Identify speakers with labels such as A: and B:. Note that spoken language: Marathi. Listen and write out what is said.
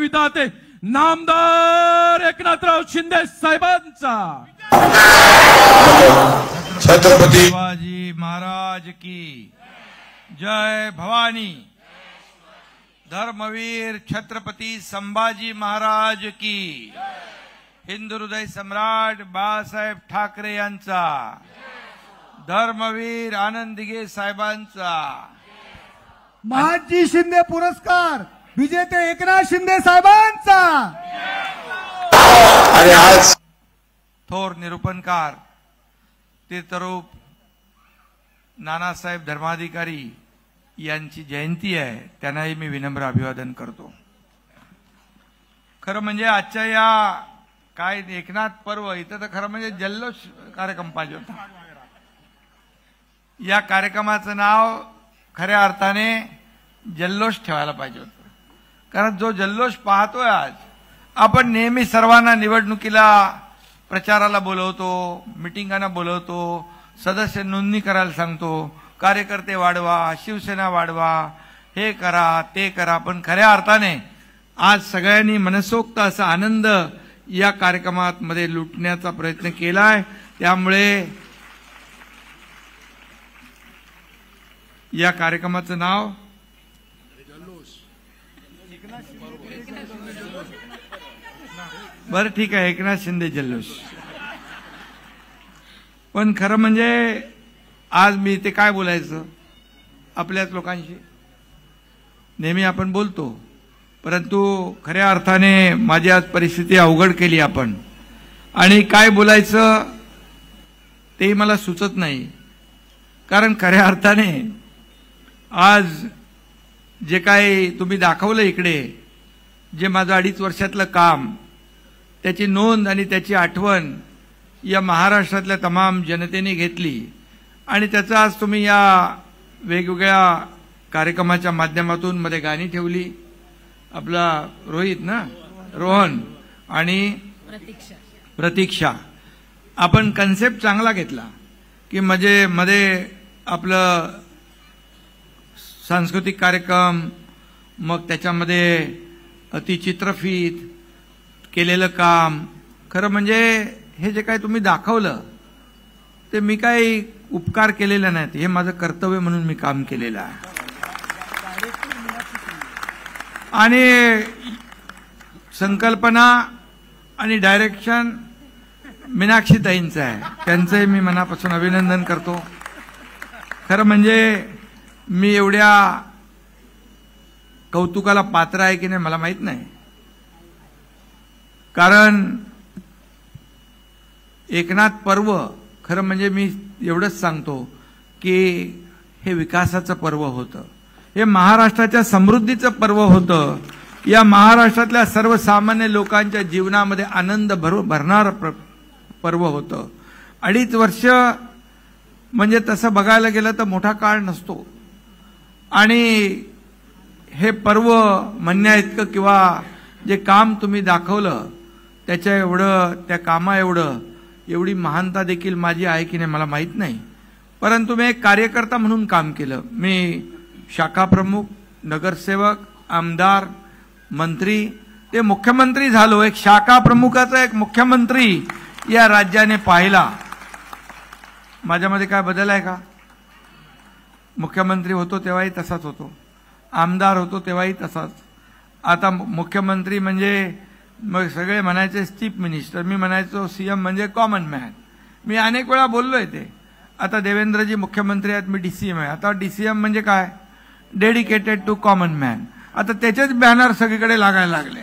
A: विधाते नामदार एकनाथराव शिंदे साहेबांचा।
B: छत्रपती शिवाजी महाराज की जय। भवानी। धर्मवीर छत्रपती संभाजी महाराज की। हिंदू हृदय सम्राट बाळासाहेब ठाकरे यांचा। धर्मवीर आनंद दिघे साहेबांचा।
C: महाजी शिंदे पुरस्कार विजेते एकनाथ शिंदे साहेबांचा।
B: आणि आज
D: थोर निरूपणकार तीर्थरूप नानासाहेब धर्माधिकारी यांची जयंती आहे, त्यांनाही मी विनम्र अभिवादन करतो। खरं म्हणजे आजच्या या काय एकनाथ पर्व इथं तर खरं म्हणजे जल्लोष कार्यक्रम पाहिजे होता। या कार्यक्रमाचं नाव खऱ्या अर्थाने जल्लोष ठेवायला पाहिजे होतं, कारण जो जल्लोष पाहतोय आज आपण नेहमी सर्वांना निवडणुकीला प्रचाराला बोलवतो, मिटिंगांना बोलवतो, सदस्य नोंदणी करायला सांगतो, कार्यकर्ते वाढवा, शिवसेना वाढवा, हे करा ते करा, पण खऱ्या अर्थाने आज सगळ्यांनी मनसोक्त असा आनंद या कार्यक्रमात मध्ये लुटण्याचा प्रयत्न केलाय। त्यामुळे या कार्यक्रमाचं नाव बरं ठीक आहे, एकनाथ शिंदे जल्लोष। पण खरं म्हणजे आज मी ते काय बोलायचं आपल्याच लोकांशी नेहमी आपण बोलतो, परंतु खऱ्या अर्थाने माझी आज परिस्थिती अवघड केली आपण, आणि काय बोलायचं ते मला सुचत नाही। कारण खऱ्या अर्थाने आज जे काही तुम्ही दाखवलं इकडे, जे माझं 2.5 वर्षातलं काम, त्याची नोंद आणि त्याची आठवण या महाराष्ट्रातल्या तमाम जनतेने घेतली, आणि त्याचं आज तुम्ही या वेगवेगळ्या कार्यक्रमाच्या माध्यमातून मध्ये गाणी ठेवली। आपला रोहन आणि प्रतीक्षा आपण कन्सेप्ट चांगला घेतला की म्हणजे मध्ये आपलं सांस्कृतिक कार्यक्रम, मग त्याच्यामध्ये अतिचित्रफीत केलेलं काम। खरं म्हणजे हे जे काही तुम्ही दाखवलं ते मी काही उपकार केलेला नाहीत, हे माझं कर्तव्य म्हणून मी काम केलेलं आहे। आणि संकल्पना आणि डायरेक्शन मीनाक्षीताईंचं आहे, त्यांचंही मी मनापासून अभिनंदन करतो। खरं म्हणजे मी एवढ्या कौतुकाला पात्र आहे की नाही मला माहित नाही, कारण एकनाथ पर्व खरं म्हणजे मी एवढंच सांगतो की हे विकासाचं पर्व होतं, हे महाराष्ट्राच्या समृद्धीचं पर्व होतं, या महाराष्ट्रातल्या सर्वसामान्य लोकांच्या जीवनामध्ये आनंद भरणारं पर्व होतं। 2.5 वर्ष म्हणजे तसं बघायला गेलं तर मोठा काळ नसतो, आणि हे पर्व म्हणण्या इतकं किंवा जे काम तुम्ही दाखवलं त्याच्या एवढं, त्या कामा एवढी महानता देखील माझी आहे की नाही मला माहित नाही, परंतु मी एक कार्यकर्ता म्हणून काम केलं। मी शाखा प्रमुख, नगरसेवक, आमदार, मंत्री, ते मुख्यमंत्री झालो। एक शाखा प्रमुखाचा एक मुख्यमंत्री या राज्याने पाहिला। माझ्यामध्ये काय बदल आहे का? मुख्यमंत्री होतो तेव्हाही तसाच होतो, आमदार होतो तेव्हाही तसाच, आता मुख्यमंत्री म्हणजे मग सगळे म्हणायचे चीफ मिनिस्टर, मी म्हणायचो सीएम म्हणजे कॉमन मॅन। मी अनेक वेळा बोललोय ते। आता देवेंद्रजी मुख्यमंत्री आहेत, मी डीसीएम आहे। आता डीसीएम म्हणजे काय? Dedicated to common man. आता त्याचेच बॅनर सगळीकडे लागायला लागले।